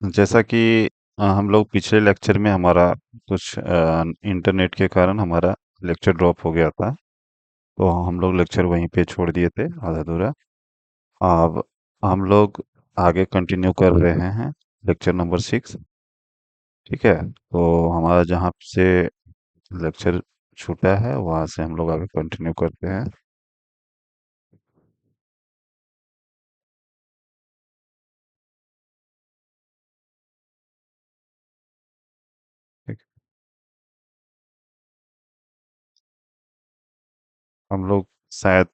जैसा कि हम लोग पिछले लेक्चर में हमारा कुछ इंटरनेट के कारण हमारा लेक्चर ड्रॉप हो गया था। तो हम लोग लेक्चर वहीं पे छोड़ दिए थे आधा अधूरा। अब हम लोग आगे कंटिन्यू कर रहे हैं लेक्चर नंबर 6। ठीक है, तो हमारा जहाँ से लेक्चर छूटा है वहाँ से हम लोग आगे कंटिन्यू करते हैं। ठीक। हम लोग शायद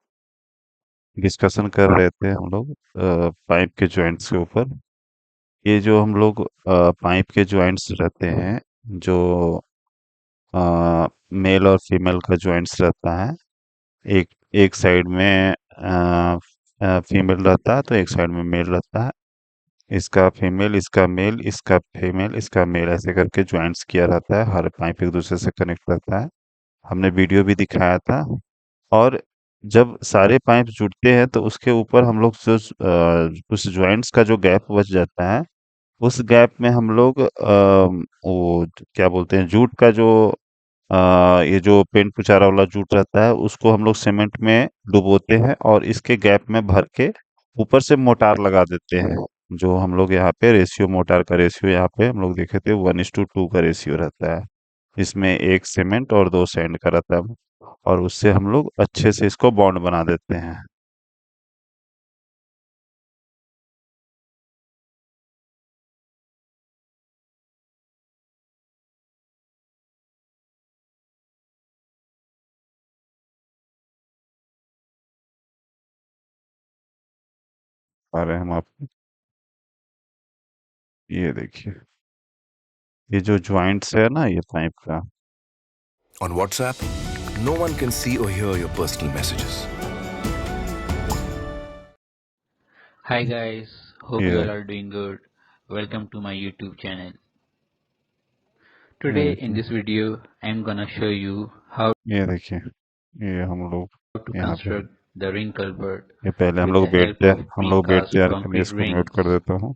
डिस्कशन कर रहे थे हम लोग पाइप के जॉइंट्स के ऊपर। ये जो हम लोग पाइप के जॉइंट्स रहते हैं, जो मेल और फीमेल का जॉइंट्स रहता है। एक एक साइड में फीमेल रहता है तो एक साइड में मेल रहता है। इसका फीमेल, इसका मेल, इसका फीमेल, इसका मेल, ऐसे करके जॉइंट्स किया रहता है। हर पाइप एक दूसरे से कनेक्ट रहता है। हमने वीडियो भी दिखाया था। और जब सारे पाइप जुड़ते हैं तो उसके ऊपर हम लोग जो उस जॉइंट्स का जो गैप बच जाता है, उस गैप में हम लोग वो क्या बोलते हैं, जूट का जो ये जो पेंट पुचारा वाला जूट रहता है उसको हम लोग सीमेंट में डुबोते हैं और इसके गैप में भर के ऊपर से मोटार लगा देते हैं। जो हम लोग यहाँ पे रेशियो, मोटार का रेशियो यहाँ पे हम लोग देखे थे 1:2 का रेशियो रहता है। इसमें एक सीमेंट और दो सैंड का रहता है। और उससे हम लोग अच्छे से इसको बॉन्ड बना देते हैं। अरे हम आप ये देखिए, ये जो ज्वाइंट्स है ना ये पाइप का। On WhatsApp, no one can see or hear your personal messages. Hi guys, hope you ये all are doing good. Welcome to my YouTube channel. ये Today in देखिए, this video, I'm gonna show you how ये देखिए, ये हम लोग to यहाँ पे, construct the ring culvert ये पहले with the help of हम लोग बेड precast तैयार करने, concrete इसको म्यूट कर rings. देता हूँ।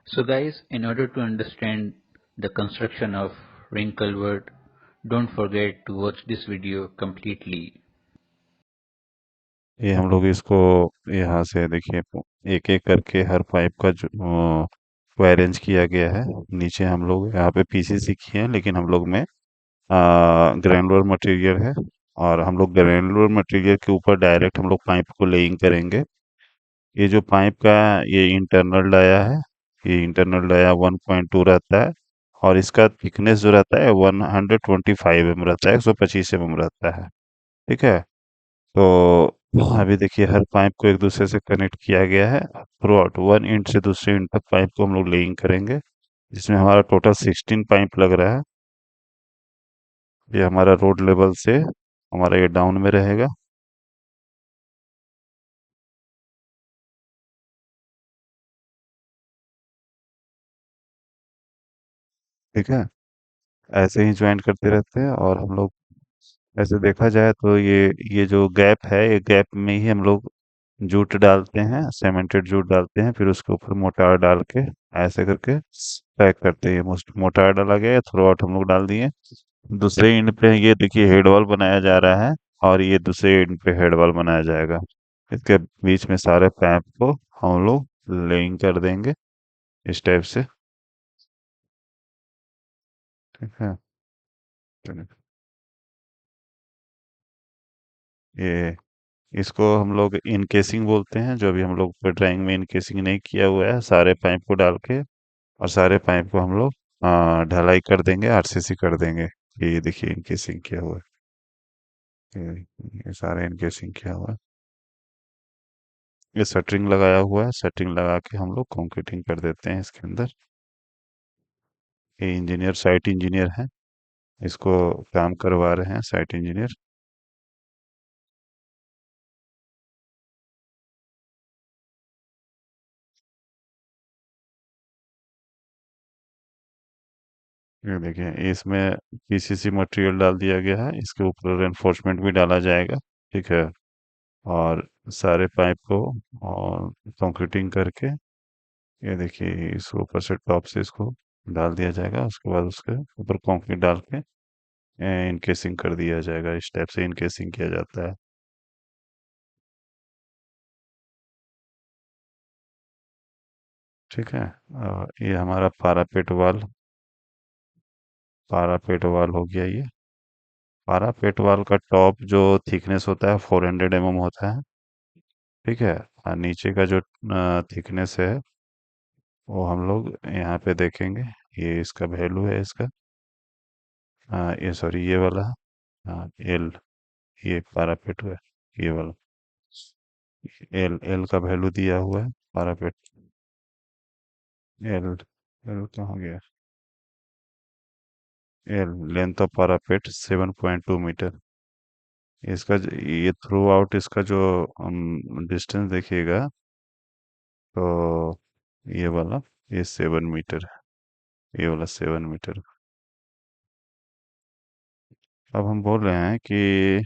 So guys, in order to understand the construction of ring culvert, don't forget to watch this video completely. ये हम लोग इसको यहाँ से देखिए, एक एक करके हर पाइप का जो को अरेंज किया गया है। नीचे हम लोग यहाँ पे पीसीसी किए हैं, लेकिन हम लोग में ग्रैनुलर मटेरियल है। और हम लोग ग्रैनुलर मटेरियल के ऊपर डायरेक्ट हम लोग पाइप को लेइंग करेंगे। ये जो पाइप का ये इंटरनल डाया है, ये इंटरनल डाया 1.2 रहता है। और इसका थिकनेस जो रहता है 125 mm रहता है, 125 mm रहता है। ठीक है, तो अभी देखिए हर पाइप को एक दूसरे से कनेक्ट किया गया है। थ्रू आउट वन इंच से दूसरे इंच तक पाइप को हम लोग लेइंग करेंगे, जिसमें हमारा टोटल 16 पाइप लग रहा है। ये हमारा रोड लेवल से हमारा ये डाउन में रहेगा। ठीक है, ऐसे ही ज्वाइन करते रहते हैं। और हम लोग ऐसे देखा जाए तो ये जो गैप है, ये गैप में ही हम लोग जूट डालते हैं, सीमेंटेड जूट डालते हैं, फिर उसके ऊपर मोटार डाल के ऐसे करके पैक करते हैं। मोटार डाला गया, थ्रू आउट हम लोग डाल दिए। दूसरे एंड पे ये देखिए हेड वॉल बनाया जा रहा है, और ये दूसरे एंड पे हेड वॉल बनाया जाएगा। इसके बीच में सारे पैप को हम लोग लेइंग कर देंगे इस टाइप से। ठीक है, चलिए। ये इसको हम लोग इनकेसिंग बोलते हैं। जो अभी हम लोग ड्राइंग में इनकेसिंग नहीं किया हुआ है, सारे पाइप को डाल के और सारे पाइप को हम लोग ढलाई कर देंगे, आरसीसी कर देंगे। ये देखिए इनकेसिंग किया हुआ है, ये सारे इनकेसिंग किया हुआ है। ये शटरिंग लगाया हुआ है, शटरिंग लगा के हम लोग कंक्रीटिंग कर देते हैं इसके अंदर। ये इंजीनियर, साइट इंजीनियर है, इसको काम करवा रहे हैं साइट इंजीनियर। ये देखिए इसमें पीसीसी मटेरियल डाल दिया गया है, इसके ऊपर रेनफोर्समेंट भी डाला जाएगा। ठीक है, और सारे पाइप को और कंक्रीटिंग करके ये देखिए इस ऊपर से टॉप से इसको डाल दिया जाएगा, उसके बाद उसके ऊपर कंक्रीट डाल के इनकेसिंग कर दिया जाएगा। इस टाइप से इनकेसिंग किया जाता है। ठीक है। ये हमारा पारापेट वाल हो गया ये। पारापेट वाल का टॉप जो थिकनेस होता है 400 mm होता है। ठीक है। और नीचे का जो थिकनेस है वो हम लोग यहाँ पे देखेंगे। ये इसका वैल्यू है इसका। ये सॉरी ये वाला। एल। ये पारापेट है। ये वाला एल एल का वैल्यू दिया हुआ है। पारापेट एल एल कहाँ गया? L length of parapet 7.2 metre. ये थ्रू आउट इसका जो डिस्टेंस देखिएगा तो ये वाला ये 7 मीटर है। ये वाला 7 मीटर। अब हम बोल रहे हैं कि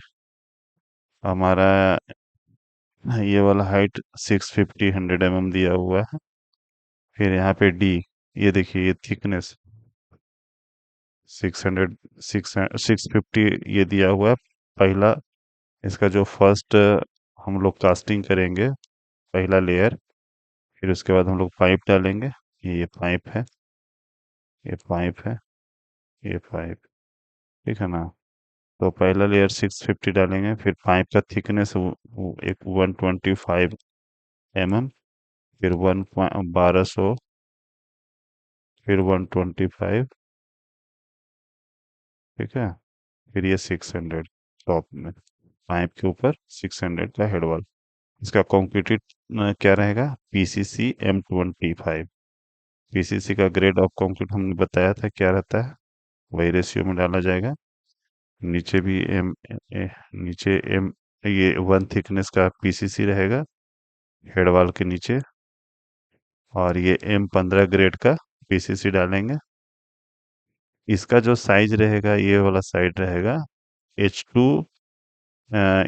हमारा ये वाला हाइट 650 100 mm दिया हुआ है। फिर यहाँ पे डी, ये देखिए ये थिकनेस 600 650 ये दिया हुआ है। पहला इसका जो फर्स्ट हम लोग कास्टिंग करेंगे, पहला लेयर। फिर उसके बाद हम लोग पाइप डालेंगे। ये पाइप है। ये पाइप है। ये पाइप। ठीक है ना। तो पहला लेयर 650 डालेंगे, फिर पाइप का थिकनेस एक 125 mm। फिर 1200। फिर 125। ठीक है। फिर ये 600 टॉप में, पाइप के ऊपर 600 का हेड वॉल। इसका कंक्रीटेड क्या रहेगा? PCC M25। पीसीसी का ग्रेड ऑफ कंक्रीट हमने बताया था क्या रहता है, वही रेशियो में डाला जाएगा। नीचे भी नीचे एम, ये 1 थिकनेस का पीसीसी रहेगा हेड वॉल के नीचे। और ये M15 ग्रेड का पीसीसी डालेंगे। इसका जो साइज रहेगा ये वाला साइड रहेगा H2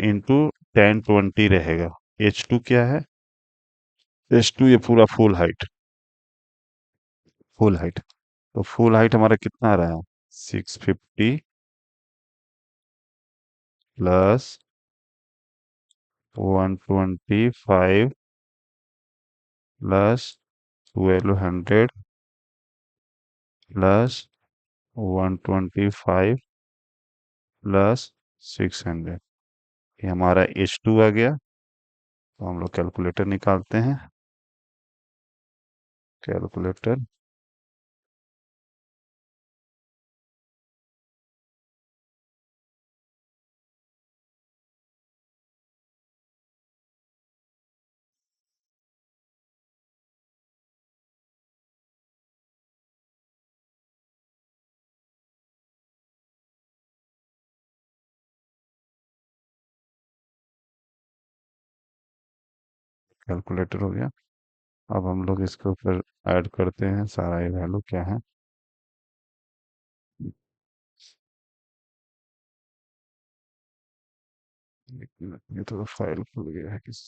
इंटू 1020 रहेगा। H2 क्या है? H2 ये पूरा फुल हाइट। तो फुल हाइट हमारा कितना आ रहा है? 650 प्लस 125 प्लस 1200 प्लस 125 प्लस 600। ये हमारा H2 आ गया। तो हम लोग कैलकुलेटर निकालते हैं। कैलकुलेटर। कैलकुलेटर हो गया। अब हम लोग इसके ऊपर ऐड करते हैं सारा ये वैल्यू क्या है। एक मिनट, ये तो फाइल खुल गया है किस।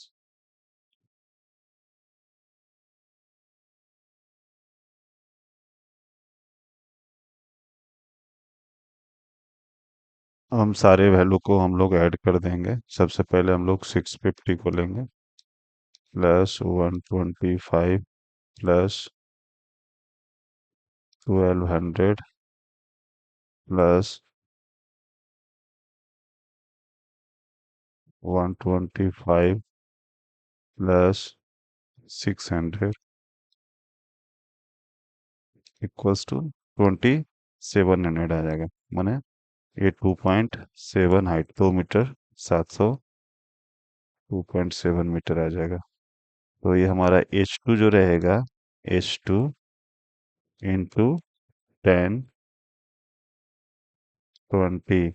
हम सारे वैल्यू को हम लोग ऐड कर देंगे। सबसे पहले हम लोग 650 को लेंगे plus 125 plus 1200 plus 125 plus 600 equals to 2700 आ जाएगा। माने ये 2.7 हाइट, 2 मीटर 700, 2.7 मीटर आ जाएगा। तो ये हमारा H2 जो रहेगा, H2 इंटू 1020,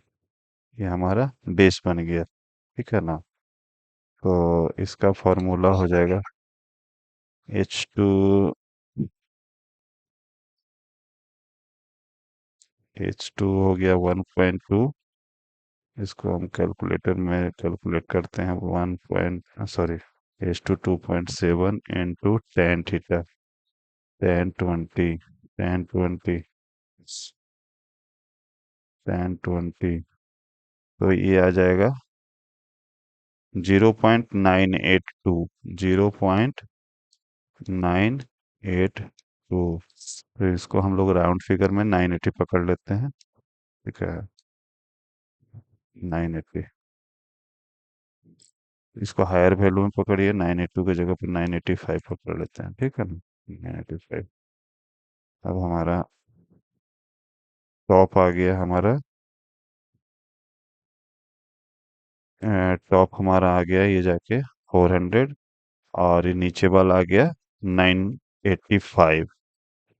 ये हमारा बेस बन गया। ठीक है ना। तो इसका फॉर्मूला हो जाएगा H2 हो गया 1.2। इसको हम कैलकुलेटर में कैलकुलेट करते हैं। 1 point sorry, H2 2.7 into 10 theta. 10 20, 10 20, 10 20, तो ये आ जाएगा 0.982, 0.982। तो इसको हम लोग राउंड फिगर में 980 पकड़ लेते हैं। ठीक है, 980। इसको हायर वैल्यू में पकड़िए, 982 की जगह पर 985 पकड़ लेते हैं। ठीक है ना, 985। अब हमारा टॉप आ गया, हमारा टॉप हमारा आ गया ये जाके 400, और ये नीचे वाला आ गया 985।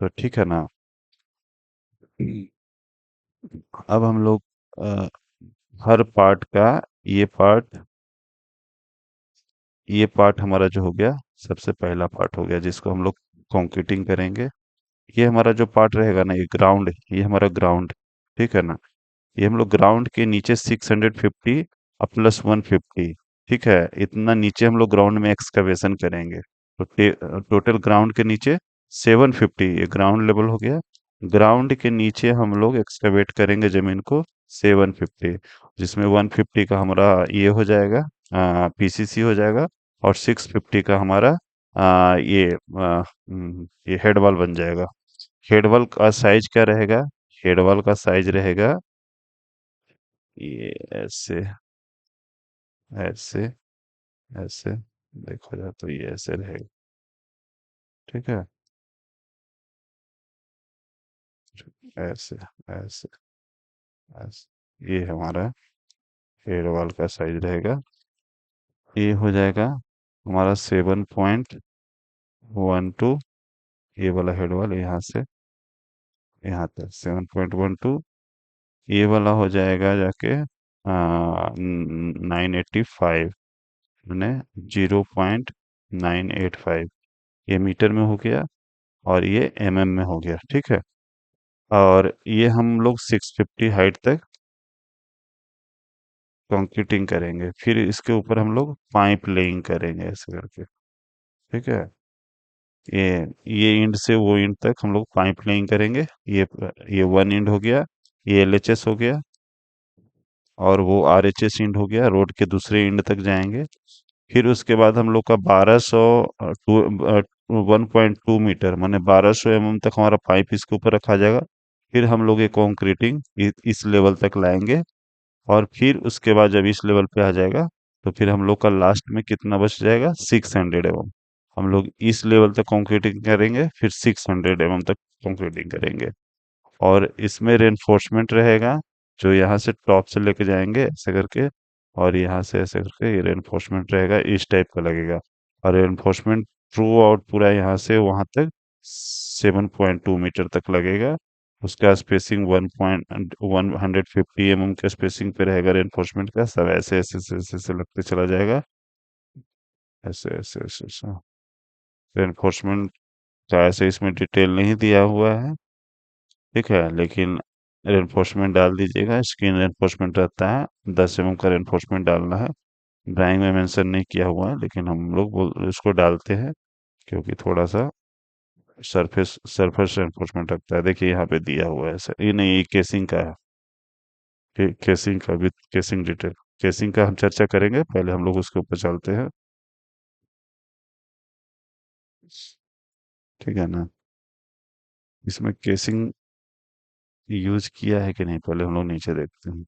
तो ठीक है ना। अब हम लोग अ, हर पार्ट का, ये पार्ट ये पार्ट हमारा जो हो गया, सबसे पहला पार्ट हो गया जिसको हम लोग कंक्रीटिंग करेंगे। ये हमारा जो पार्ट रहेगा ना, ये ग्राउंड, ये हमारा ग्राउंड। ठीक है ना, ये हम लोग ग्राउंड के नीचे 650 और +150, ठीक है, इतना नीचे हम लोग ग्राउंड में एक्सकवेशन करेंगे। तो टोटल ग्राउंड के नीचे 750, ये ग्राउंड लेवल हो गया। ग्राउंड के नीचे हम लोग एक्सकवेट करेंगे जमीन को 750, जिसमें 150 का हमारा ये हो जाएगा, पीसीसी हो जाएगा, और 650 का हमारा ये हेड वॉल बन जाएगा। हेड वॉल का साइज क्या रहेगा? हेड वॉल का साइज रहेगा ये ऐसे, ऐसे, ऐसे, देखा जाए तो ये ऐसे रहेगा। ठीक है, ऐसे, ऐसे, ऐसे, ये हमारा हेयर वॉल का साइज रहेगा। ये हो जाएगा हमारा 7.12। ये वाला हेड वॉल यहाँ से यहाँ तक 7.12। ये वाला हो जाएगा जाके 985, मैंने 0.985। ये मीटर में हो गया, और ये एमएम में हो गया। ठीक है, और ये हम लोग 650 हाइट तक कंक्रीटिंग करेंगे, फिर इसके ऊपर हम लोग पाइप लेइंग करेंगे ऐसे करके। ठीक है, ये ये इंड से वो इंड तक हम लोग पाइप लेइंग करेंगे। ये वन इंड हो गया, ये एलएचएस हो गया, और वो आरएचएस इंड हो गया, रोड के दूसरे इंड तक जाएंगे। फिर उसके बाद हम लोग का 1200 1.2 मीटर, माने 1200 तक हमारा पाइप इसके ऊपर रखा जाएगा। फिर हम लोग ये कंक्रीटिंग इस लेवल तक लाएंगे, और फिर उसके बाद जब इस लेवल पे आ जाएगा, तो फिर हम लोग का लास्ट में कितना बच जाएगा? 600 mm। हम लोग इस लेवल तक कंक्रीटिंग करेंगे, फिर 600 mm तक कंक्रीटिंग करेंगे। और इसमें रेनफोर्समेंट रहेगा, जो यहाँ से टॉप से लेके जाएंगे ऐसे करके, और यहाँ से ऐसे करके ये रेनफोर्समेंट रहेगा, इस टाइप का लगेगा। और रेनफोर्समेंट थ्रू आउट पूरा यहाँ से वहां तक 7.2 मीटर तक लगेगा। उसका स्पेसिंग 150 mm के स्पेसिंग पे रहेगा रेनफोर्समेंट का। सब ऐसे ऐसे ऐसे ऐसे ऐसे लगते चला जाएगा, ऐसे ऐसे ऐसे ऐसे। रेनफोर्समेंट का ऐसे इसमें डिटेल नहीं दिया हुआ है, ठीक है, लेकिन रेनफोर्समेंट डाल दीजिएगा। स्क्रीन रेनफोर्समेंट रहता है, 10 mm का रेनफोर्समेंट डालना है। ड्राइंग में मेंशन नहीं किया हुआ है, लेकिन हम लोग इसको डालते हैं, क्योंकि थोड़ा सा सरफेस सरफेस रेनफोर्समेंट रखता है। देखिए यहाँ पे दिया हुआ है सर, ये नहीं, ये केसिंग का है। केसिंग का, विद केसिंग डिटेल। केसिंग का हम चर्चा करेंगे, पहले हम लोग उसके ऊपर चलते हैं। ठीक है ना, इसमें केसिंग यूज किया है कि नहीं, पहले हम लोग नीचे देखते हैं।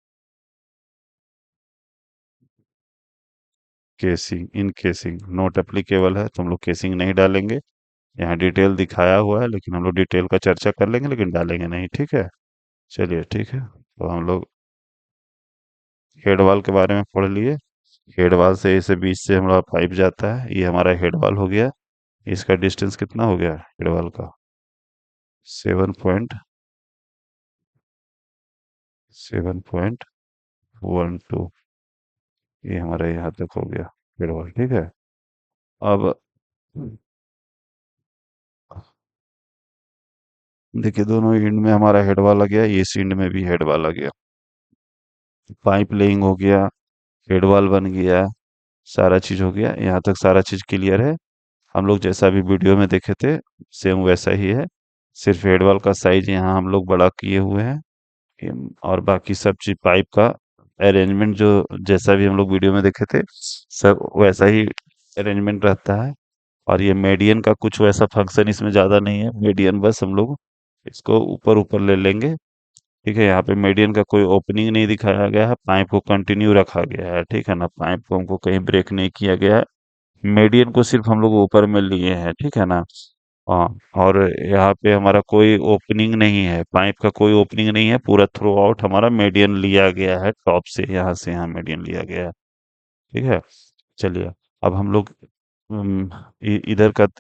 Casing, in casing not applicable है, तो हम लोग केसिंग नहीं डालेंगे। यहाँ डिटेल दिखाया हुआ है, लेकिन हम लोग डिटेल का चर्चा कर लेंगे, लेकिन डालेंगे नहीं। ठीक है, चलिए ठीक है। तो हम लोग हेड वॉल के बारे में पढ़ लिए। हेड वॉल से इसे बीच से हमारा पाइप जाता है, ये हमारा हेड वॉल हो गया। इसका डिस्टेंस कितना हो गया हेड वॉल का? 7.12। ये हमारा यहाँ तक हो गया हेड वॉल। ठीक है, अब देखिए दोनों एंड में हमारा हेड वॉल आ गया, इस एंड में भी हेड वॉल आ गया। पाइप लेइंग हो गया, हेड वॉल बन गया, सारा चीज हो गया। यहाँ तक सारा चीज क्लियर है। हम लोग जैसा भी वीडियो में देखे थे सेम वैसा ही है। सिर्फ हेड वाल का साइज यहाँ हम लोग बड़ा किए हुए हैं। और बाकी सब चीज पाइप का अरेंजमेंट जो जैसा भी हम लोग वीडियो में देखे थे सब वैसा ही अरेंजमेंट रहता है। और ये मीडियन का कुछ वैसा फंक्शन इसमें ज्यादा नहीं है। मीडियन बस हम लोग इसको ऊपर ऊपर ले लेंगे। ठीक है, यहाँ पे मीडियन का कोई ओपनिंग नहीं दिखाया गया है, पाइप को कंटिन्यू रखा गया है। ठीक है ना, पाइप को हमको कहीं ब्रेक नहीं किया गया है। मीडियन को सिर्फ हम लोग ऊपर में लिए हैं। ठीक है ना। हाँ। और यहाँ पे हमारा कोई ओपनिंग नहीं है, पाइप का कोई ओपनिंग नहीं है, पूरा थ्रू आउट हमारा मीडियन लिया गया है, टॉप से यहाँ मीडियन लिया गया है। ठीक है। चलिए, अब हम लोग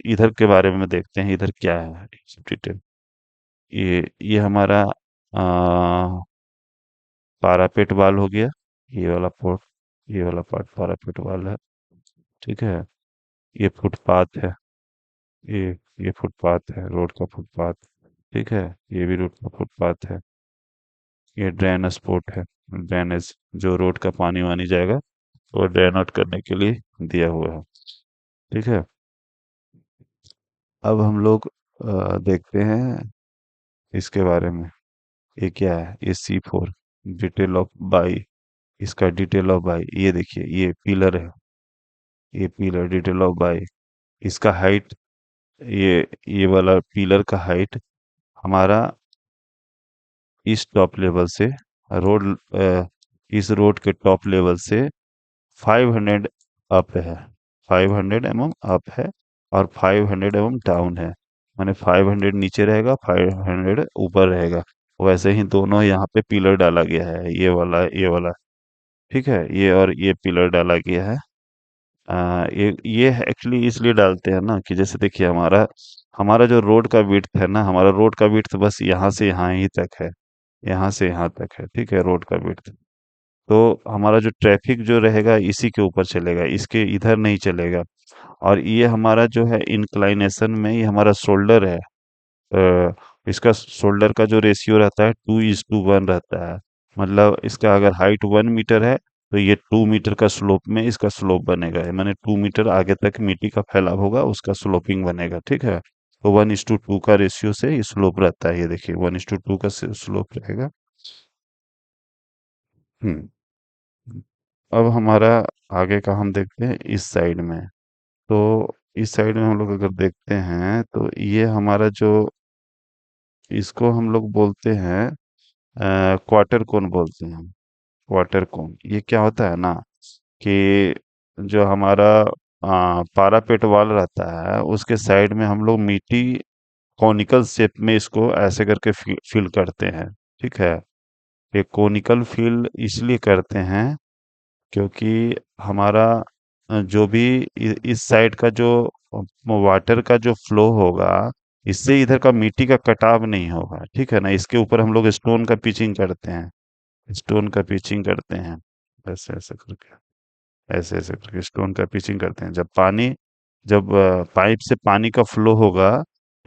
इधर के बारे में देखते हैं, इधर क्या है डिटेल। ये हमारा पारापेट वाल हो गया। ये वाला पोर्ट, ये वाला पार्ट पारापेट वाल है। ठीक है। ये फुटपाथ है। ये ये फुटपाथ है, रोड का फुटपाथ। ठीक है। ये भी रोड का फुटपाथ है। ये ड्रेन स्पॉट है, ड्रेनेज जो रोड का पानी वानी जाएगा वो ड्रेन आउट करने के लिए दिया हुआ है। ठीक है। अब हम लोग देखते हैं इसके बारे में। ये क्या है, ये C4 डिटेल ऑफ बाई। इसका डिटेल ऑफ बाई ये देखिए, ये पिलर है। ये पिलर डिटेल ऑफ बाई, इसका हाइट, ये ये वाला पिलर का हाइट हमारा इस टॉप लेवल से रोड इस रोड के टॉप लेवल से 500 अप है। 500 mm अप है और 500 mm डाउन है। माने 500 नीचे रहेगा, 500 ऊपर रहेगा। वैसे ही दोनों यहाँ पे पिलर डाला गया है, ये वाला। ठीक है, ये और ये पिलर डाला गया है। ये एक्चुअली इसलिए डालते हैं ना कि जैसे देखिए हमारा हमारा जो रोड का विड्थ है ना, हमारा रोड का विड्थ बस यहाँ से यहाँ ही तक है। यहाँ से यहाँ तक है। ठीक है, रोड का विड्थ। तो हमारा जो ट्रैफिक जो रहेगा इसी के ऊपर चलेगा, इसके इधर नहीं चलेगा। और ये हमारा जो है इंक्लाइनेशन में ये हमारा शोल्डर है। इसका शोल्डर का जो रेशियो रहता है 2:1 रहता है। मतलब इसका अगर हाइट 1 मीटर है तो ये 2 मीटर का स्लोप में इसका स्लोप बनेगा। ये माने 2 मीटर आगे तक मिट्टी का फैलाव होगा, उसका स्लोपिंग बनेगा। ठीक है। तो 1:2 का रेशियो से ये स्लोप रहता है। ये देखिए 1:2 का स्लोप रहेगा। हम्म। अब हमारा आगे का हम देखते हैं इस साइड में। तो इस साइड में हम लोग अगर देखते हैं तो ये हमारा जो इसको हम लोग बोलते हैं क्वार्टर कोन बोलते हैं। क्वार्टर कोन ये क्या होता है ना कि जो हमारा पारापेट वॉल रहता है उसके साइड में हम लोग मिट्टी कॉनिकल शेप में इसको ऐसे करके फिल करते हैं। ठीक है। ये कॉनिकल फिल इसलिए करते हैं क्योंकि हमारा जो भी इस साइड का जो वाटर का जो फ्लो होगा इससे इधर का मिट्टी का कटाव नहीं होगा। ठीक है ना, इसके ऊपर हम लोग स्टोन का पिचिंग करते हैं। स्टोन का पिचिंग करते हैं ऐसे ऐसे करके, ऐसे ऐसे करके स्टोन का पिचिंग करते हैं। जब पाइप से पानी का फ्लो होगा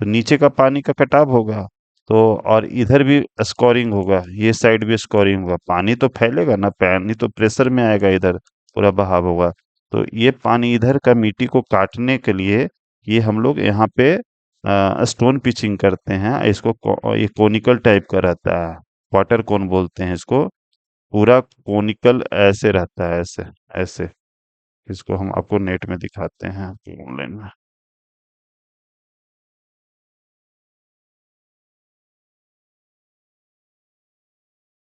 तो नीचे का पानी का कटाव होगा। तो और इधर भी स्कोरिंग होगा, ये साइड भी स्कोरिंग होगा। पानी तो फैलेगा ना, पानी तो प्रेशर में आएगा, इधर पूरा बहाव होगा। तो ये पानी इधर का मिट्टी को काटने के लिए ये हम लोग यहाँ पे स्टोन पिचिंग करते हैं। इसको ये कोनिकल टाइप का रहता है, वाटर कोन बोलते हैं इसको। पूरा कोनिकल ऐसे रहता है, ऐसे ऐसे। इसको हम आपको नेट में दिखाते हैं ऑनलाइन में।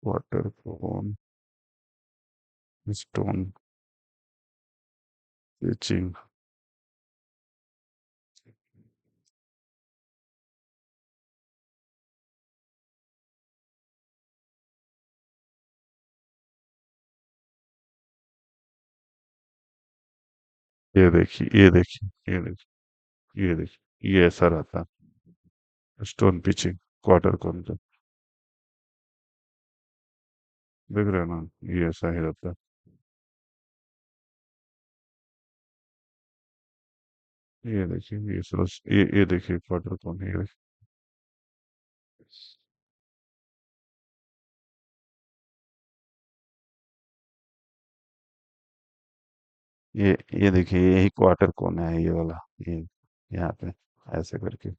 वाटर कोन स्टोन पिचिंग। ये देखिए, ये देखिए, ये देखिए, ये देखिए, ये ऐसा रहता है स्टोन पिचिंग वाटर कोन का। देख रहे हैं ना, ये ऐसा ही रहता है। ये देखिए, ये देखिए वाटर कोन, ये देखिए। ये देखिए, यही क्वार्टर कोन है ये वाला। ये यहाँ पे ऐसे करके।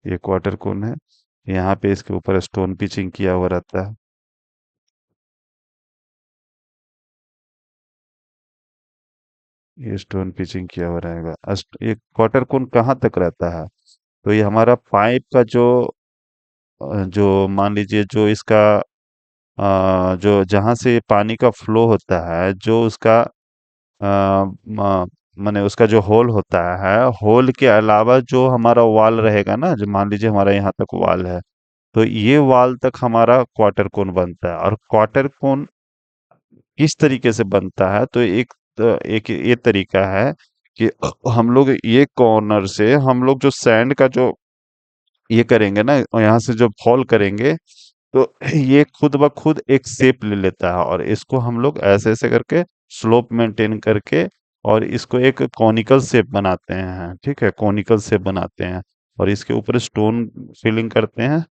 ये क्वार्टर कोन है। यहाँ पे इसके ऊपर स्टोन पिचिंग किया हुआ रहता है। ये स्टोन पिचिंग किया हुआ रहेगा। ये क्वार्टर कोन कहाँ तक रहता है? तो ये हमारा पाइप का जो मान लीजिए जो इसका जो जहाँ से पानी का फ्लो होता है, जो उसका माने उसका जो होल होता है, होल के अलावा जो हमारा वॉल रहेगा ना, जो मान लीजिए हमारा यहाँ तक वॉल है, तो ये वॉल तक हमारा क्वार्टर कोन बनता है। और क्वार्टर कोन किस तरीके से बनता है? तो एक ये तरीका है कि हम लोग ये कॉर्नर से हम लोग जो सैंड का जो ये करेंगे ना, और यहाँ से जो फॉल करेंगे, तो ये खुद ब खुद एक शेप ले लेता है, और इसको हम लोग ऐसे ऐसे करके स्लोप मेंटेन करके और इसको एक कॉनिकल शेप बनाते हैं। ठीक है, कॉनिकल शेप बनाते हैं और इसके ऊपर स्टोन फिलिंग करते हैं।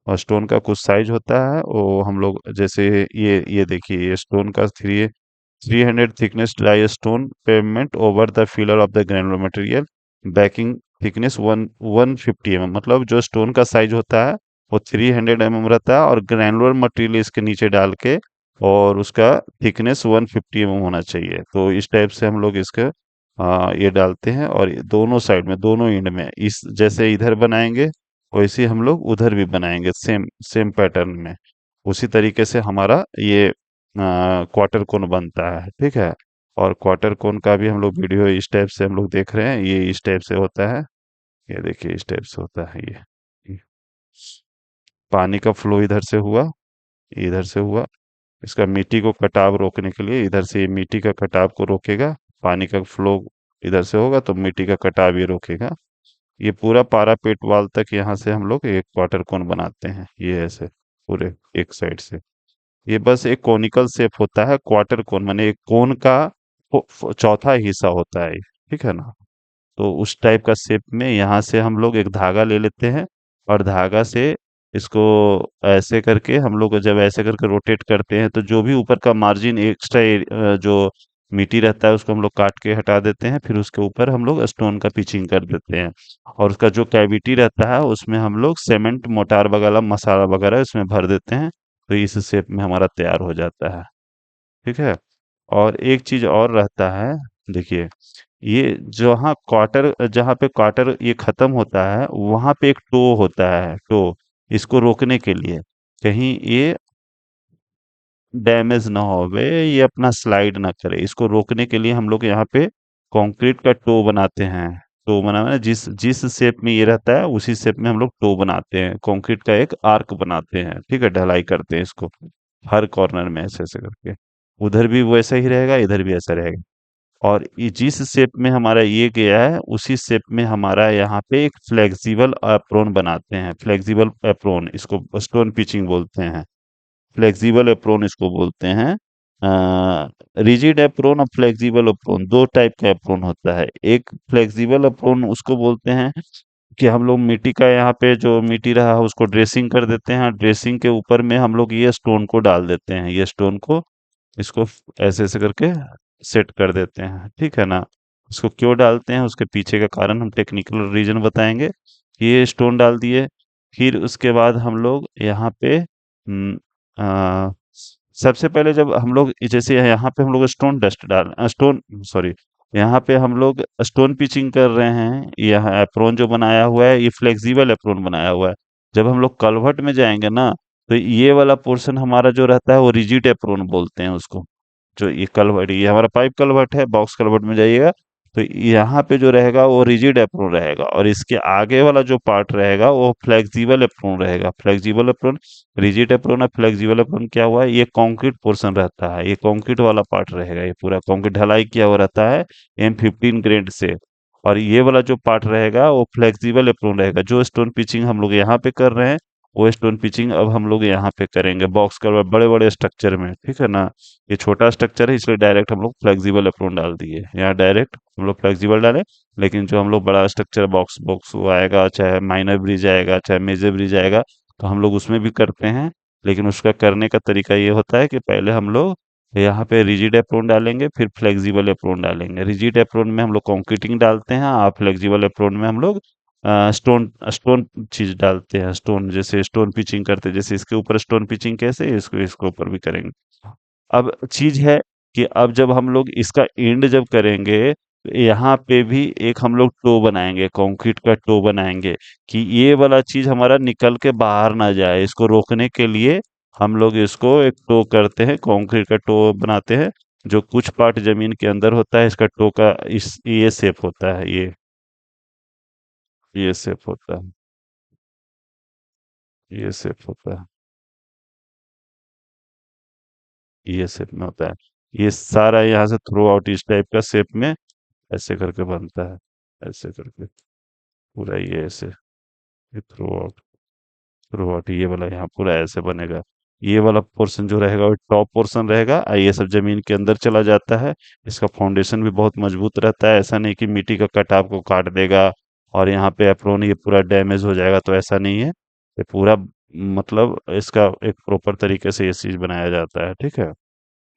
और स्टोन का कुछ साइज होता है, वो हम लोग जैसे ये देखिए, ये स्टोन का 300 thickness dry stone pavement over the filler of the granular material, banking thickness 150 mm। मतलब जो स्टोन का साइज होता है वो 300 mm रहता है, और ग्रैनुलर मटेरियल इसके नीचे डाल के और उसका थिकनेस 150 mm होना चाहिए। तो इस टाइप से हम लोग इसका ये डालते हैं, और ये दोनों साइड में, दोनों एंड में, इस जैसे इधर बनाएंगे वैसे ही हम लोग उधर भी बनाएंगे, सेम सेम पैटर्न में। उसी तरीके से हमारा ये क्वार्टर कोन बनता है। ठीक है। और क्वार्टर कोन का भी हम लोग वीडियो इस टाइप से हम लोग देख रहे हैं। ये इस टाइप से होता है। ये देखिए इस टाइप से होता है ये। पानी का फ्लो इधर से हुआ, इधर से हुआ। इसका मिट्टी को कटाव रोकने के लिए इधर से ये मिट्टी का कटाव को रोकेगा। पानी का फ्लो इधर से होगा तो मिट्टी का कटाव ये रोकेगा। ये पूरा पारापेट वाल तक यहाँ से हम लोग एक क्वार्टर कोन बनाते हैं, ये ऐसे पूरे एक साइड से। ये बस एक कोनिकल शेप होता है। क्वार्टर कोन माने एक कोन का चौथा हिस्सा होता है ये, ठीक है ना। तो उस टाइप का शेप में यहाँ से हम लोग एक धागा ले लेते हैं, और धागा से इसको ऐसे करके हम लोग जब ऐसे करके रोटेट करते हैं, तो जो भी ऊपर का मार्जिन एक्स्ट्रा जो मिट्टी रहता है उसको हम लोग काट के हटा देते हैं। फिर उसके ऊपर हम लोग स्टोन का पिचिंग कर देते हैं, और उसका जो कैविटी रहता है उसमें हम लोग सीमेंट मोटार वगैरह मसाला वगैरह इसमें भर देते हैं। तो इस शेप में हमारा तैयार हो जाता है। ठीक है। और एक चीज और रहता है, देखिए, ये जहाँ पे क्वार्टर ये खत्म होता है वहां पे एक टो होता है, टो। इसको रोकने के लिए कहीं ये डैमेज ना होवे, ये अपना स्लाइड ना करे, इसको रोकने के लिए हम लोग यहाँ पे कंक्रीट का टो बनाते हैं। टो बना है, जिस जिस शेप में ये रहता है उसी शेप में हम लोग टो बनाते हैं, कंक्रीट का एक आर्क बनाते हैं। ठीक है, ढलाई करते हैं इसको हर कॉर्नर में ऐसे ऐसे करके। उधर भी वैसा ही रहेगा, इधर भी ऐसा रहेगा। और ये जिस शेप में हमारा ये गया है उसी शेप में हमारा यहाँ पे एक फ्लेक्सिबल एप्रोन बनाते हैं। फ्लेक्सिबल एप्रोन, इसको स्टोन पिचिंग बोलते हैं। फ्लेक्सिबल एप्रोन इसको बोलते हैं। रिजिड एप्रोन और फ्लेक्सिबल एप्रोन, दो टाइप का एप्रोन होता है। एक फ्लेक्सिबल एप्रोन उसको बोलते हैं कि हम लोग मिट्टी का यहाँ पे जो मिट्टी रहा है उसको ड्रेसिंग कर देते हैं, ड्रेसिंग के ऊपर में हम लोग ये स्टोन को डाल देते हैं। ये स्टोन को, इसको ऐसे ऐसे करके सेट कर देते हैं। ठीक है ना। इसको क्यों डालते हैं उसके पीछे का कारण हम टेक्निकल रीजन बताएंगे। ये स्टोन डाल दिए, फिर उसके बाद हम लोग यहाँ पे आ, सबसे पहले जब हम लोग जैसे यहाँ पे हम लोग स्टोन डस्ट डाल स्टोन सॉरी, यहाँ पे हम लोग स्टोन पिचिंग कर रहे हैं। यह एप्रोन जो बनाया हुआ है ये फ्लेक्सिबल एप्रोन बनाया हुआ है। जब हम लोग कलवर्ट में जाएंगे ना, तो ये वाला पोर्शन हमारा जो रहता है वो रिजिड एप्रोन बोलते हैं उसको। जो ये कलवर्ट, ये हमारा पाइप कलवर्ट है, बॉक्स कलवर्ट में जाइएगा तो यहाँ पे जो रहेगा वो रिजिड एप्रोन रहेगा, और इसके आगे वाला जो पार्ट रहेगा वो फ्लेक्सिबल एप्रोन रहेगा। फ्लेक्सिबल एप्रोन, रिजिड एप्रोन और फ्लेक्सिबल एप्रोन क्या हुआ है, ये कंक्रीट पोर्शन रहता है, ये कंक्रीट वाला पार्ट रहेगा। ये पूरा कंक्रीट ढलाई किया हुआ रहता है M15 ग्रेड से। और ये वाला जो पार्ट रहेगा वो फ्लेक्सिबल एप्रोन रहेगा। जो स्टोन पिचिंग हम लोग यहाँ पे कर रहे हैं वो स्टोन पिचिंग अब हम लोग यहाँ पे करेंगे बॉक्स कर बड़े बड़े स्ट्रक्चर में। ठीक है ना। ये छोटा स्ट्रक्चर है इसलिए डायरेक्ट हम लोग फ्लेक्सिबल एप्रोन डाल दिए, यहाँ डायरेक्ट हम लोग फ्लेक्सिबल डालें। लेकिन जो हम लोग बड़ा स्ट्रक्चर बॉक्स बॉक्स वो आएगा, चाहे माइनर ब्रिज आएगा चाहे मेजर ब्रिज आएगा, तो हम लोग उसमें भी करते हैं। लेकिन उसका करने का तरीका ये होता है कि पहले हम लोग यहाँ पे रिजिड एप्रोन डालेंगे, फिर फ्लेक्सिबल एप्रोन डालेंगे। रिजिड एप्रोन में हम लोग कंक्रीटिंग डालते हैं, और फ्लेक्सिबल एप्रोन में हम लोग स्टोन स्टोन चीज डालते हैं। स्टोन, जैसे स्टोन पिचिंग करते हैं, जैसे इसके ऊपर स्टोन पिचिंग कैसे, इसको इसके ऊपर भी करेंगे। अब चीज है कि अब जब हम लोग इसका एंड जब करेंगे, तो यहाँ पे भी एक हम लोग टो बनाएंगे, कंक्रीट का टो बनाएंगे, कि ये वाला चीज हमारा निकल के बाहर ना जाए। इसको रोकने के लिए हम लोग इसको एक टो करते हैं, कंक्रीट का टो बनाते हैं, जो कुछ पार्ट जमीन के अंदर होता है। इसका टो का इस ये शेप होता है, ये शेप होता है, ये शेप होता है, ये शेप में होता है। ये सारा यहाँ से थ्रू आउट इस टाइप का शेप में ऐसे करके बनता है, ऐसे करके पूरा ये ऐसे, ये थ्रू आउट ये वाला यहाँ पूरा ऐसे बनेगा। ये वाला पोर्शन जो रहेगा वो टॉप पोर्शन रहेगा, और ये सब जमीन के अंदर चला जाता है। इसका फाउंडेशन भी बहुत मजबूत रहता है, ऐसा नहीं कि मिट्टी का कटाव को काट देगा और यहाँ पे अप्रोन ये पूरा डैमेज हो जाएगा, तो ऐसा नहीं है। ये पूरा मतलब इसका एक प्रॉपर तरीके से ये चीज बनाया जाता है, ठीक है।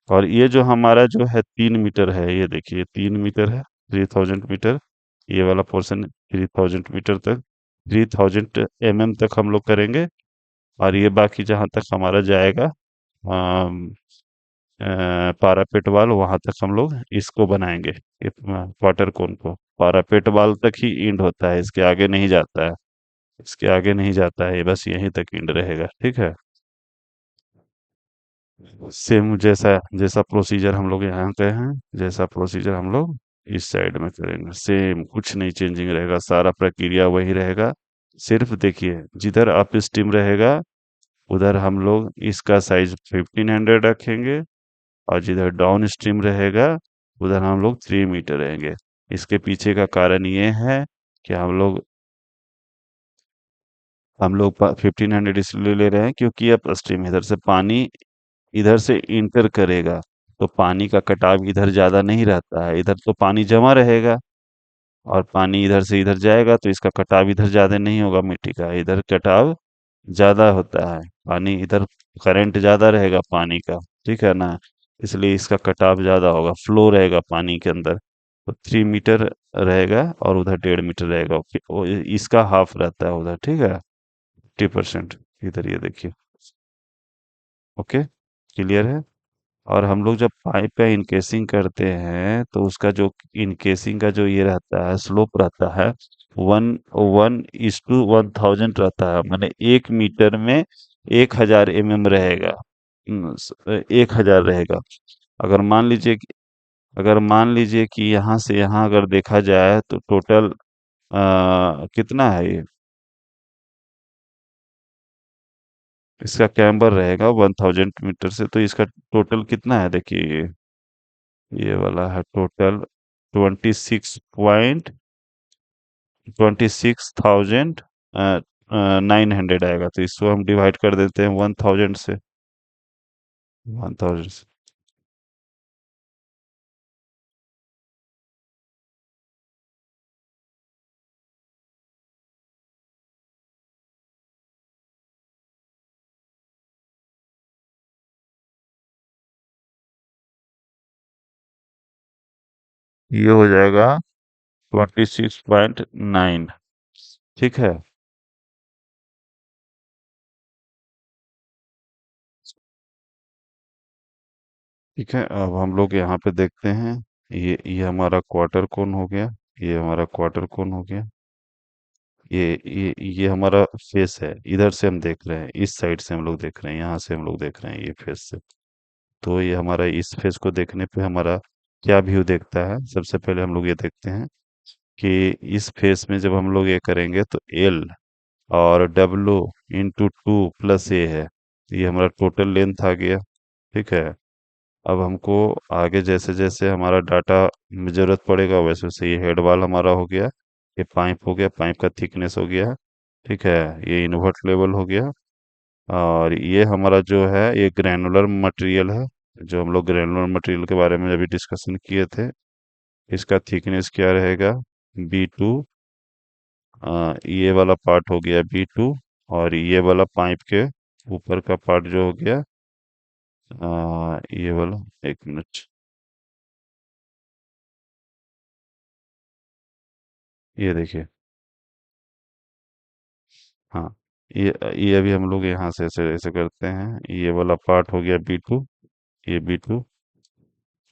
और ये जो हमारा जो है 3 मीटर है, ये देखिए 3 मीटर है, 3000 मीटर। ये वाला पोर्शन 3000 मीटर तक, 3000 mm तक हम लोग करेंगे। और ये बाकी जहाँ तक हमारा जाएगा पारापेट वाल, वहां तक हम लोग इसको बनाएंगे, वाटर कोन को। पारापेट वाल तक ही इंड होता है, इसके आगे नहीं जाता है, इसके आगे नहीं जाता है, ये बस यहीं तक इंड रहेगा, ठीक है। सेम जैसा जैसा प्रोसीजर हम लोग यहाँ के हैं, जैसा प्रोसीजर हम लोग इस साइड में करेंगे, सेम कुछ नहीं चेंजिंग रहेगा, सारा प्रक्रिया वही रहेगा। सिर्फ देखिए, जिधर अप स्ट्रीम रहेगा उधर हम लोग इसका साइज 1500 रखेंगे, और जिधर डाउन स्ट्रीम रहेगा उधर हम लोग 3 मीटर रहेंगे। इसके पीछे का कारण ये है कि हम लोग 1500 इसलिए ले रहे हैं क्योंकि अप स्ट्रीम इधर से पानी इधर से इंटर करेगा, तो पानी का कटाव इधर ज्यादा नहीं रहता है, इधर तो पानी जमा रहेगा। और पानी इधर से इधर जाएगा तो इसका कटाव इधर ज्यादा नहीं होगा, मिट्टी का इधर कटाव ज्यादा होता है। पानी इधर करंट ज्यादा रहेगा पानी का, ठीक है ना। इसलिए इसका कटाव ज्यादा होगा, फ्लो रहेगा पानी के अंदर। तो 3 मीटर रहेगा और उधर 1.5 मीटर रहेगा, इसका हाफ रहता है उधर, ठीक है। 50%। इधर ये देखिए, ओके, क्लियर है। और हम लोग जब पाइप का इनकेसिंग करते हैं तो उसका जो इनकेसिंग का जो ये रहता है, स्लोप रहता है, वन 1:1000 रहता है, माने 1 मीटर में 1000 mm रहेगा। 1000 रहेगा। अगर मान लीजिए कि अगर मान लीजिए कि यहाँ से यहाँ अगर देखा जाए तो टोटल कितना है ये, इसका कैम्बर रहेगा 1000 मीटर से, तो इसका टोटल कितना है देखिए, ये वाला है टोटल 26,900 आएगा। तो इसको हम डिवाइड कर देते हैं 1000 से, 1000 से। ये हो जाएगा 26.9, ठीक है। ठीक है, अब हम लोग यहाँ पे देखते हैं। ये हमारा क्वार्टर कोन हो गया, ये हमारा क्वार्टर कोन हो गया। ये हमारा फेस है, इधर से हम देख रहे हैं, इस साइड से हम लोग देख रहे हैं, यहाँ से हम लोग देख रहे हैं ये फेस से। तो ये हमारा इस फेस को देखने पे हमारा क्या व्यू देखता है, सबसे पहले हम लोग ये देखते हैं कि इस फेस में जब हम लोग ये करेंगे तो एल और W × 2 + A है, ये हमारा टोटल लेंथ आ गया, ठीक है। अब हमको आगे जैसे जैसे हमारा डाटा में जरूरत पड़ेगा वैसे वैसे ये हेड वाल हमारा हो गया, ये पाइप हो गया, पाइप का थिकनेस हो गया, ठीक है। ये इन्वर्ट लेवल हो गया। और ये हमारा जो है ये ग्रैनुलर मटेरियल है, जो हम लोग ग्रैनुलर मटेरियल के बारे में अभी डिस्कशन किए थे। इसका थिकनेस क्या रहेगा, B2। ये वाला पार्ट हो गया B2, और ये वाला पाइप के ऊपर का पार्ट जो हो गया ये वाला, एक मिनट, ये देखिए। हाँ, ये अभी हम लोग यहाँ से ऐसे ऐसे करते हैं, ये वाला पार्ट हो गया B2, ये B2,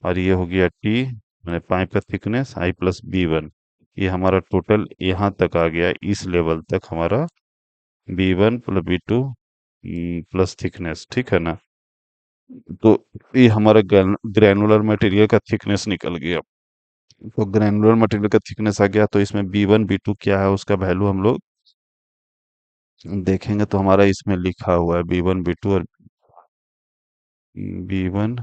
और ये हो गया T, मैंने पाइप का थिकनेस I+B1। ये हमारा टोटल यहाँ तक आ गया, इस लेवल तक हमारा B1 plus B2 plus thickness, ठीक है ना। तो ये हमारा ग्रैनुलर मटेरियल का थिकनेस निकल गया। तो ग्रैनुलर मटेरियल का थिकनेस आ गया, तो इसमें B1 B2 क्या है उसका वैल्यू हम लोग देखेंगे। तो हमारा इसमें लिखा हुआ है B1 B2 और B1,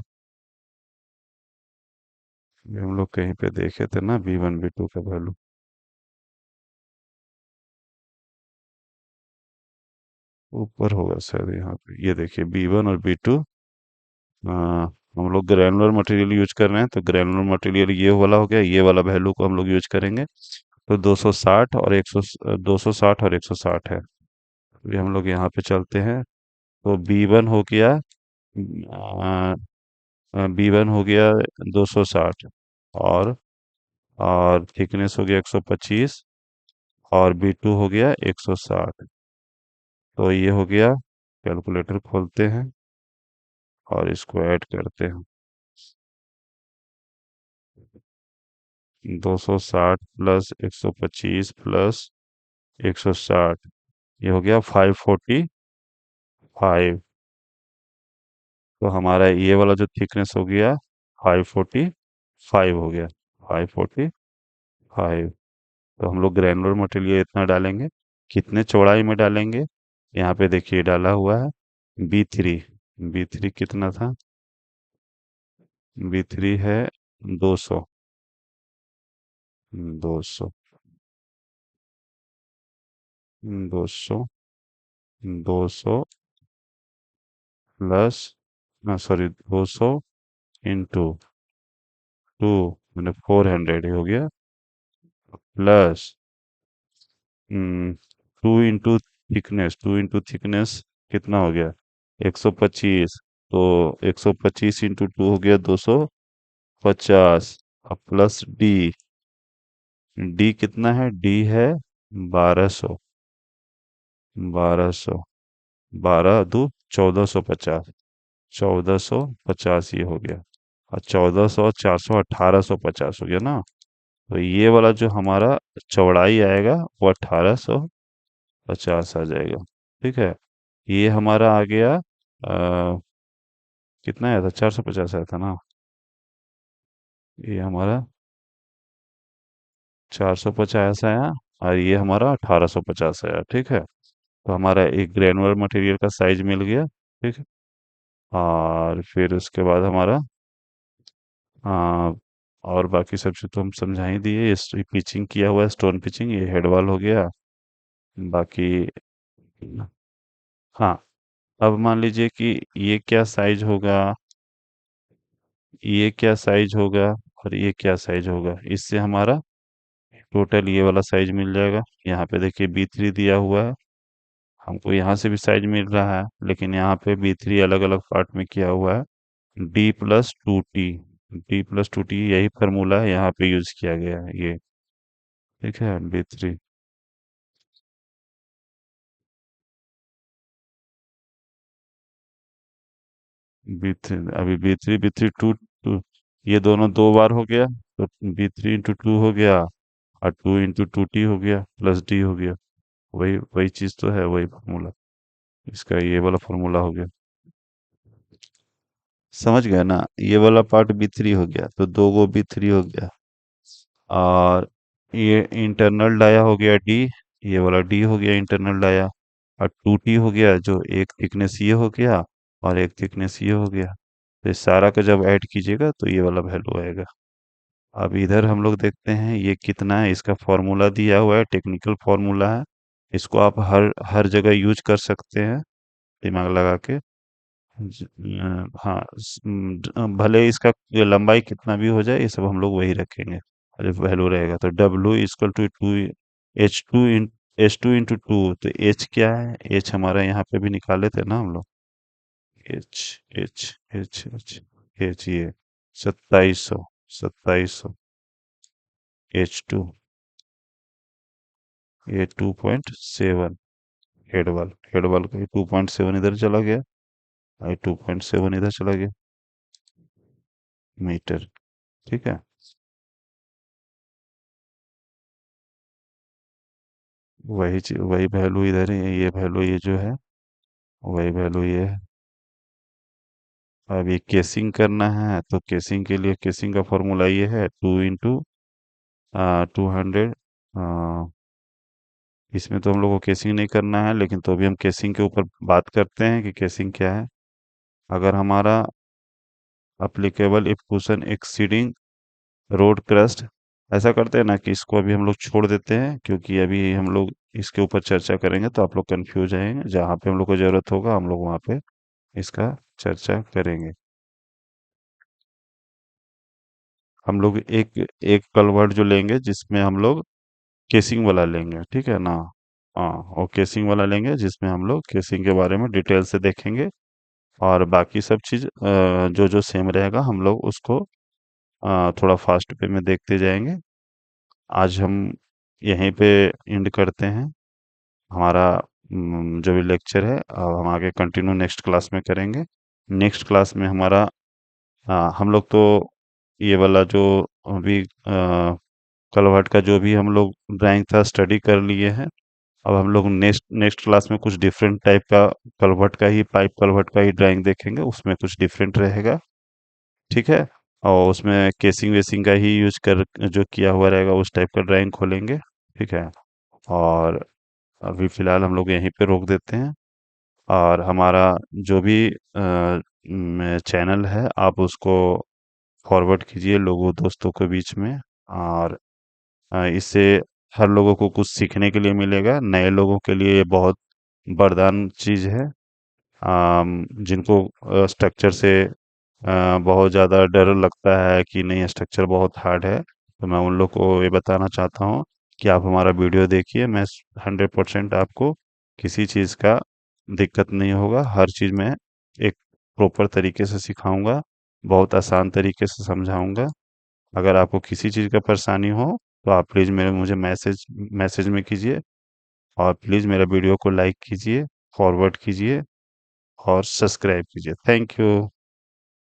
हम लोग कहीं पे देखे थे ना B1 B2 का वैल्यू। ऊपर होगा शायद, यहाँ पे ये देखिए B1 और B2। हम लोग ग्रैनुलर मटेरियल यूज कर रहे हैं, तो ग्रैनुलर मटेरियल ये वाला हो गया, ये वाला वैल्यू को हम लोग यूज करेंगे। तो 260 और 100, 260 और 160 है। ये हम लोग यहाँ पे चलते हैं। तो B1 हो गया, B1 हो गया 260, और और थिकनेस हो गया 125, और B2 हो गया 160। तो ये हो गया, कैलकुलेटर खोलते हैं और इसको ऐड करते हैं। 260 प्लस 125 प्लस 160, ये हो गया 545। तो हमारा ये वाला जो थिकनेस हो गया 545 हो गया, 545। तो हम लोग ग्रैनुलर मटेरियल इतना डालेंगे। कितने चौड़ाई में डालेंगे, यहाँ पे देखिए डाला हुआ है B3। B3 कितना था, B3 है 200, 200, 200, 200 प्लस, सॉरी 200 इंटू 2, मैंने 400 ही हो गया, प्लस 2 इंटू थिकनेस कितना हो गया, 125। तो 125 इंटू 2 हो गया 250, अब प्लस डी। डी कितना है, डी है 1200, 1200, 12 दूनी 1450, 1450 ये हो गया। और 1400, 400, 1850 हो गया ना। तो ये वाला जो हमारा चौड़ाई आएगा वो 1850 आ जाएगा, ठीक है। ये हमारा आ गया, कितना आया था, 450 आया था ना। ये हमारा 450 आया, और ये हमारा 1850 आया, ठीक है। तो हमारा एक ग्रेनुलर मटेरियल का साइज मिल गया, ठीक है। और फिर उसके बाद हमारा, आ, और बाकी सब चीज़ तो हम समझा ही दिए। ये पिचिंग किया हुआ है, स्टोन पिचिंग, ये हेड वॉल हो गया। बाकी, हाँ, अब मान लीजिए कि ये क्या साइज होगा, ये क्या साइज होगा, और ये क्या साइज होगा। इससे हमारा टोटल ये वाला साइज मिल जाएगा। यहाँ पे देखिए B3 दिया हुआ है, हमको यहाँ से भी साइज मिल रहा है, लेकिन यहाँ पे B3 अलग अलग पार्ट में किया हुआ है। D+2T, D+2T यही फार्मूला है, यहाँ पे यूज किया गया है ये, ठीक है। B3, B3, अभी B3 B3 2 2, ये दोनों दो बार हो गया, तो B3 इंटू 2 हो गया, और 2 इंटू 2T हो गया, प्लस D हो गया। वही वही चीज तो है, वही फॉर्मूला, इसका ये वाला फॉर्मूला हो गया। समझ गया ना, ये वाला पार्ट B3 हो गया, तो दो गो B3 हो गया। और ये इंटरनल डाया हो गया D, ये वाला D हो गया इंटरनल डाया। और 2T हो गया, जो एक थिकनेस ये हो गया, और एक थिकनेस ये हो गया। तो इस सारा का जब ऐड कीजिएगा तो ये वाला वैल्यू आएगा। अब इधर हम लोग देखते हैं ये कितना है, इसका फॉर्मूला दिया हुआ है, टेक्निकल फॉर्मूला है। इसको आप हर हर जगह यूज कर सकते हैं, दिमाग लगा के। हाँ, भले इसका ये लंबाई कितना भी हो जाए, ये सब हम लोग वही रखेंगे, अरे वैल्यू रहेगा। तो W=2 H2 इंटू 2। तो H क्या है, H हमारा यहाँ पे भी निकाले थे ना हम लोग। H H H H H ये 2700, 2700 H2, ये 2.7 हेड वाल का ये 2.7 इधर चला गया, और 2.7 इधर चला गया मीटर। ठीक है, वही चीज, वही वैल्यू इधर है, ये वैल्यू ये जो है वही वैल्यू ये है। अब ये केसिंग करना है तो केसिंग के लिए केसिंग का फॉर्मूला ये है 2 इंटू 200। इसमें तो हम लोग को केसिंग नहीं करना है, लेकिन तो अभी हम केसिंग के ऊपर बात करते हैं कि केसिंग क्या है। अगर हमारा applicable if cushion exceeding road crust, ऐसा करते हैं ना कि इसको अभी हम लोग छोड़ देते हैं, क्योंकि अभी हम लोग इसके ऊपर चर्चा करेंगे तो आप लोग कंफ्यूज जाएंगे। जहाँ पे हम लोग को जरूरत होगा हम लोग वहाँ पे इसका चर्चा करेंगे। हम लोग एक एक कलवर्ट जो लेंगे जिसमें हम लोग केसिंग वाला लेंगे, ठीक है ना। हाँ, और केसिंग वाला लेंगे जिसमें हम लोग केसिंग के बारे में डिटेल से देखेंगे, और बाकी सब चीज़ जो जो सेम रहेगा हम लोग उसको थोड़ा फास्ट वे में देखते जाएंगे। आज हम यहीं पे एंड करते हैं हमारा जो भी लेक्चर है। अब हम आगे कंटिन्यू नेक्स्ट क्लास में करेंगे। नेक्स्ट क्लास में हमारा हम लोग तो ये वाला जो अभी कलवर्ट का जो भी हम लोग ड्राइंग था स्टडी कर लिए हैं। अब हम लोग नेक्स्ट नेक्स्ट क्लास में कुछ डिफरेंट टाइप का कलवर्ट का ही, पाइप कलवर्ट का ही ड्राइंग देखेंगे, उसमें कुछ डिफरेंट रहेगा। ठीक है, और उसमें केसिंग वेसिंग का ही यूज कर जो किया हुआ रहेगा उस टाइप का ड्राइंग खोलेंगे। ठीक है, और अभी फिलहाल हम लोग यहीं पे रोक देते हैं। और हमारा जो भी चैनल है आप उसको फॉरवर्ड कीजिए लोगों दोस्तों के बीच में। और इससे हर लोगों को कुछ सीखने के लिए मिलेगा, नए लोगों के लिए ये बहुत वरदान चीज है। जिनको स्ट्रक्चर से बहुत ज़्यादा डर लगता है कि नहीं स्ट्रक्चर बहुत हार्ड है, तो मैं उन लोग को ये बताना चाहता हूँ कि आप हमारा वीडियो देखिए। मैं 100% आपको किसी चीज़ का दिक्कत नहीं होगा। हर चीज़ मैं एक प्रॉपर तरीके से सिखाऊंगा, बहुत आसान तरीके से समझाऊंगा। अगर आपको किसी चीज़ का परेशानी हो तो आप प्लीज़ मेरे मुझे मैसेज मैसेज में कीजिए, और प्लीज़ मेरा वीडियो को लाइक कीजिए, फॉरवर्ड कीजिए और सब्सक्राइब कीजिए। Thank you.